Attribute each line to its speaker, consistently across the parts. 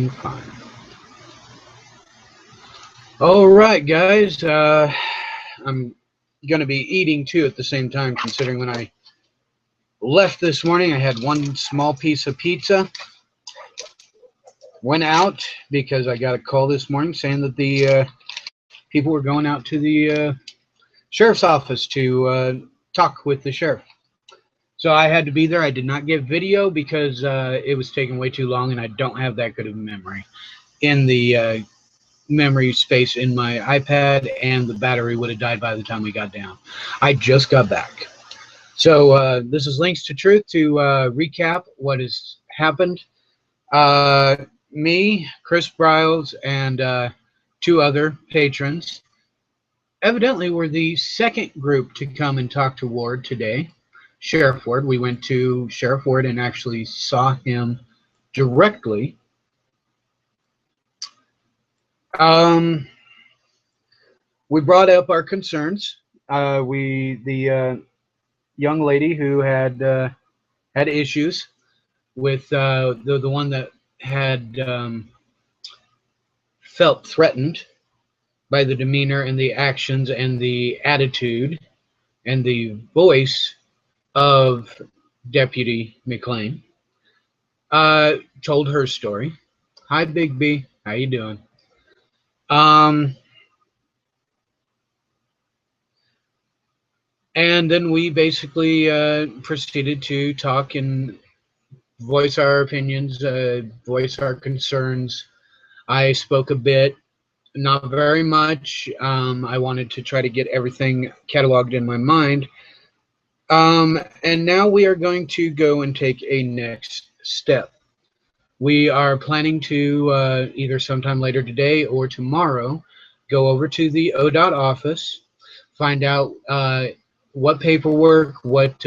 Speaker 1: doing fine. All right, guys. I'm going to be eating too at the same time, considering when I left this morning, I had one small piece of pizza. Went out because I got a call this morning saying that the people were going out to the sheriff's office to talk with the sheriff. So I had to be there. I did not get video because it was taking way too long, and I don't have that good of a memory in the memory space in my iPad, and the battery would have died by the time we got down. I just got back. So this is Links to Truth to recap what has happened. Me, Chris Briles, and two other patrons evidently were the second group to come and talk to Ward today. Sheriff Ward. We went to Sheriff Ward and actually saw him directly. We brought up our concerns. The young lady who had issues with the one that had felt threatened by the demeanor and the actions and the attitude and the voice of Deputy McLean, told her story. Hi, Big B. How you doing? And then we basically proceeded to talk and voice our opinions, voice our concerns. I spoke a bit, not very much. I wanted to try to get everything cataloged in my mind. And now we are going to go and take a next step. We are planning to either sometime later today or tomorrow go over to the ODOT office, find out what paperwork, what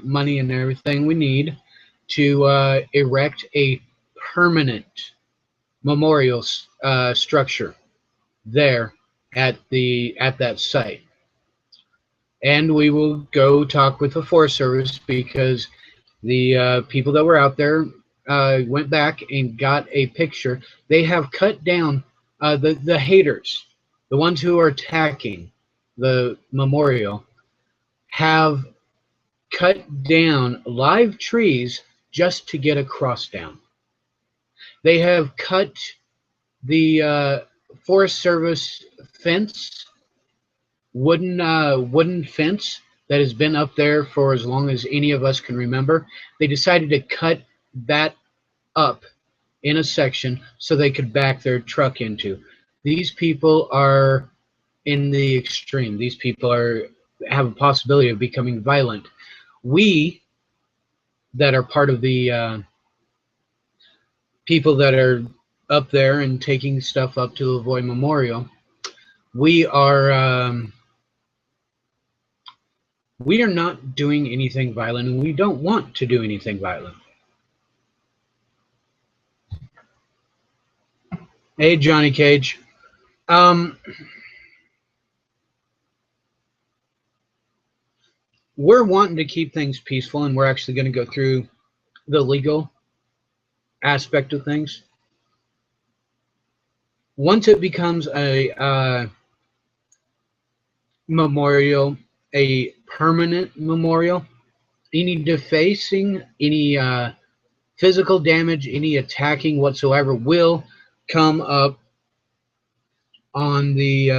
Speaker 1: money and everything we need to erect a permanent memorial structure there at that site. And we will go talk with the Forest Service because the people that were out there went back and got a picture. They have cut down the haters, the ones who are attacking the memorial, have cut down live trees just to get a cross down. They have cut the Forest Service fence, wooden fence that has been up there for as long as any of us can remember. They decided to cut that up in a section so they could back their truck into. These people are in the extreme. These people have a possibility of becoming violent. We that are part of the people that are up there and taking stuff up to avoid Memorial, we are not doing anything violent, and we don't want to do anything violent. Hey, Johnny Cage. We're wanting to keep things peaceful, and we're actually going to go through the legal aspect of things. Once it becomes a memorial, a permanent memorial, any defacing, any physical damage, any attacking whatsoever will come up on the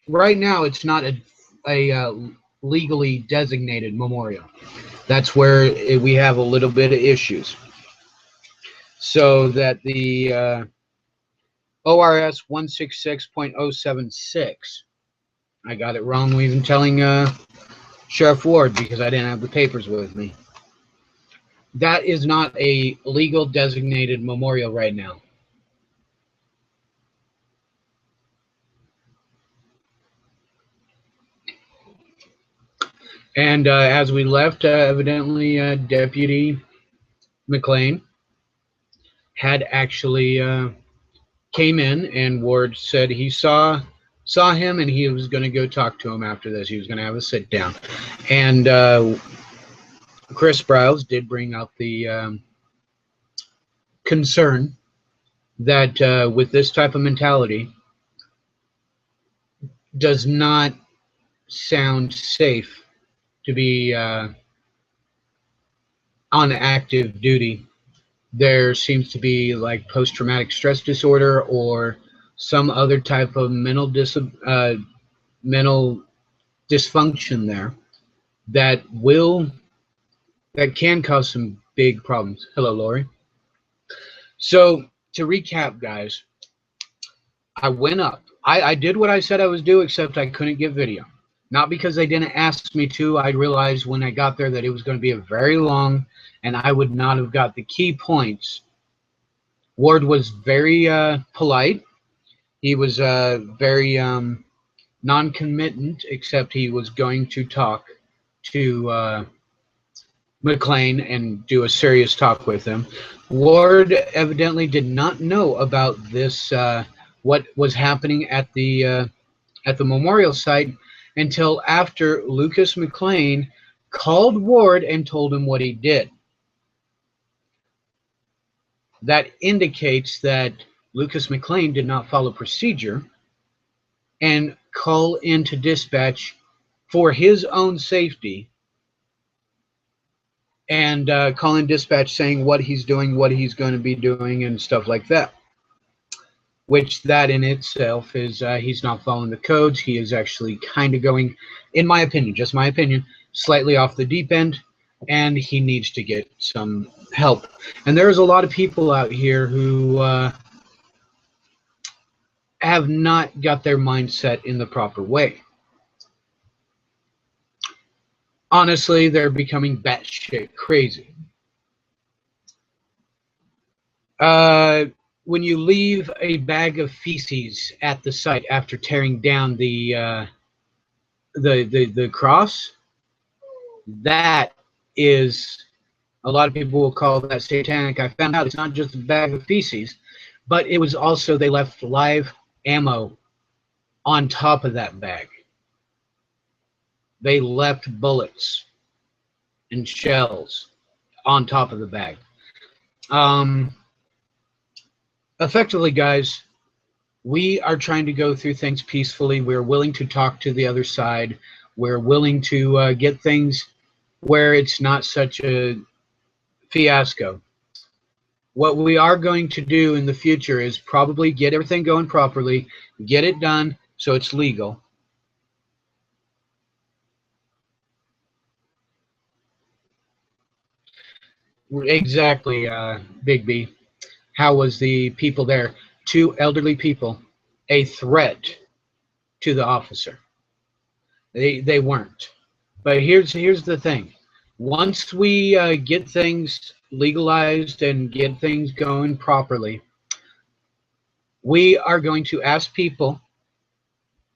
Speaker 1: right now it's not a legally designated memorial. That's where we have a little bit of issues. So that the ORS 166.076, I got it wrong even telling Sheriff Ward because I didn't have the papers with me. That is not a legal designated memorial right now. And as we left, evidently Deputy McLean had actually came in, and Ward said he saw him and he was going to go talk to him after this. He was going to have a sit down. And Chris Briles did bring up the concern that with this type of mentality does not sound safe to be on active duty. There seems to be like post-traumatic stress disorder or some other type of mental dysfunction there that can cause some big problems. Hello, Lori. So to recap, guys, I went up. I did what I said I was doing, except I couldn't get video. Not because they didn't ask me to. I realized when I got there that it was going to be a very long, and I would not have got the key points. Ward was very polite. He was very non-committant, except he was going to talk to McClane and do a serious talk with him. Ward evidently did not know about this, what was happening at the memorial site, until after Lucas McClane called Ward and told him what he did. That indicates that Lucas McClane did not follow procedure and call into dispatch for his own safety, and call in dispatch saying what he's doing, what he's going to be doing, and stuff like that. Which that in itself is he's not following the codes. He is actually kind of going, in my opinion, just my opinion, slightly off the deep end, and he needs to get some help. And there's a lot of people out here who have not got their mindset in the proper way. Honestly, they're becoming batshit crazy. When you leave a bag of feces at the site after tearing down the cross, that is, a lot of people will call that satanic. I found out it's not just a bag of feces, but it was also, they left live ammo on top of that bag. They left bullets and shells on top of the bag. Effectively, guys, we are trying to go through things peacefully. We're willing to talk to the other side. We're willing to get things where it's not such a fiasco. What we are going to do in the future is probably get everything going properly, get it done so it's legal. Exactly, Big B. How was the people there? 2 elderly people, a threat to the officer. They weren't. But here's the thing. Once we get things legalized and get things going properly, we are going to ask people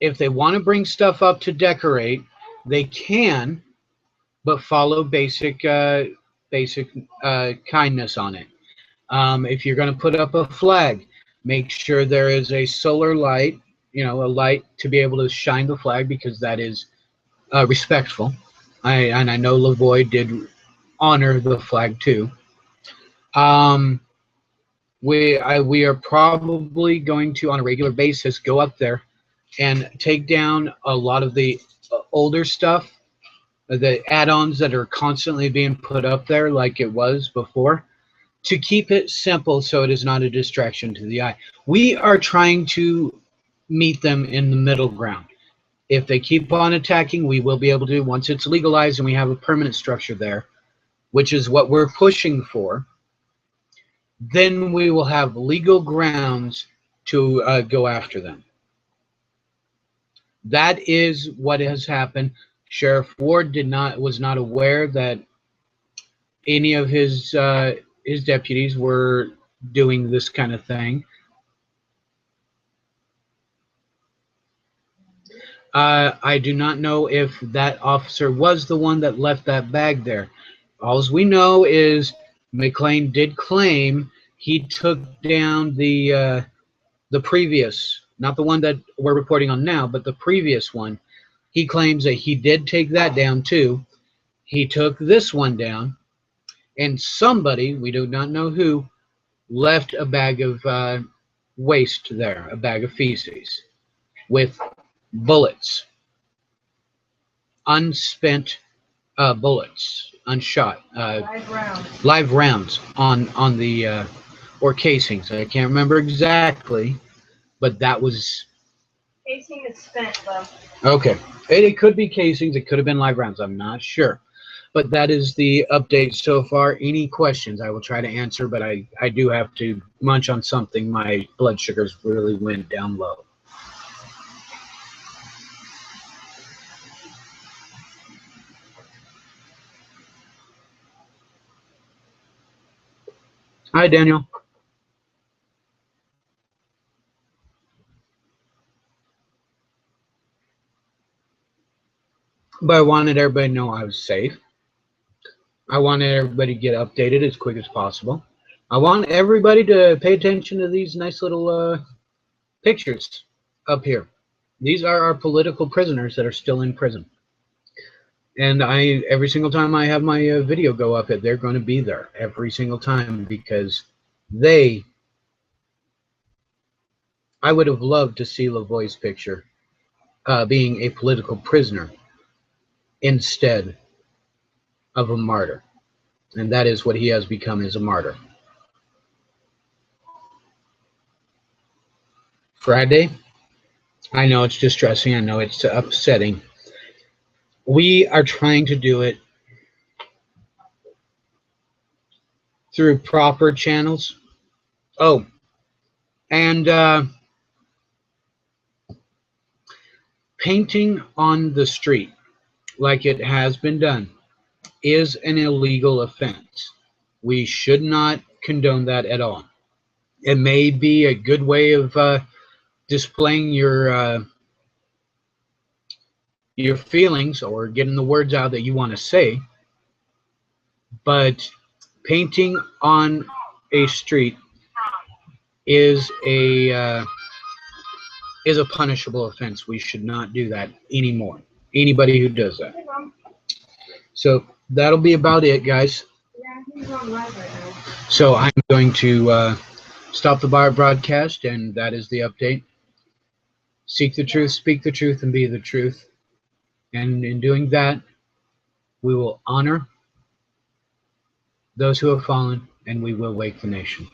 Speaker 1: if they want to bring stuff up to decorate, they can, but follow basic kindness on it. If you're going to put up a flag, make sure there is a solar light, a light to be able to shine the flag, because that is respectful. And I know Lavoie did honor the flag too. We are probably going to, on a regular basis, go up there and take down a lot of the older stuff, the add-ons that are constantly being put up there like it was before, to keep it simple so it is not a distraction to the eye. We are trying to meet them in the middle ground. If they keep on attacking, we will be able to, once it's legalized and we have a permanent structure there, which is what we're pushing for, then we will have legal grounds to go after them. That is what has happened. Sheriff Ward was not aware that any of his deputies were doing this kind of thing. I do not know if that officer was the one that left that bag there. All we know is McClane did claim he took down the previous, not the one that we're reporting on now, but the previous one. He claims that he did take that down too. He took this one down, and somebody, we do not know who, left a bag of waste there, a bag of feces, with bullets, unspent bullets, unshot, live rounds on the or casings. I can't remember exactly, but that was
Speaker 2: Casing is spent though.
Speaker 1: okay. It could be casings. It could have been live rounds. I'm not sure. But that is the update so far. Any questions I will try to answer, but I do have to munch on something. My blood sugars really went down low. Hi, Daniel. But I wanted everybody to know I was safe. I wanted everybody to get updated as quick as possible. I want everybody to pay attention to these nice little pictures up here. These are our political prisoners that are still in prison. And every single time I have my video go up, they're going to be there every single time because I would have loved to see Lavoie's picture being a political prisoner instead of a martyr. And that is what he has become, as a martyr. Friday, I know it's distressing. I know it's upsetting. We are trying to do it through proper channels. Oh, and painting on the street, like it has been done, is an illegal offense. We should not condone that at all. It may be a good way of displaying your feelings or getting the words out that you want to say, but painting on a street is a punishable offense. We should not do that anymore. Anybody who does that. So that'll be about it, guys. So I'm going to stop the broadcast, and that is the update. Seek the truth, speak the truth, and be the truth. And in doing that, we will honor those who have fallen, and we will wake the nation.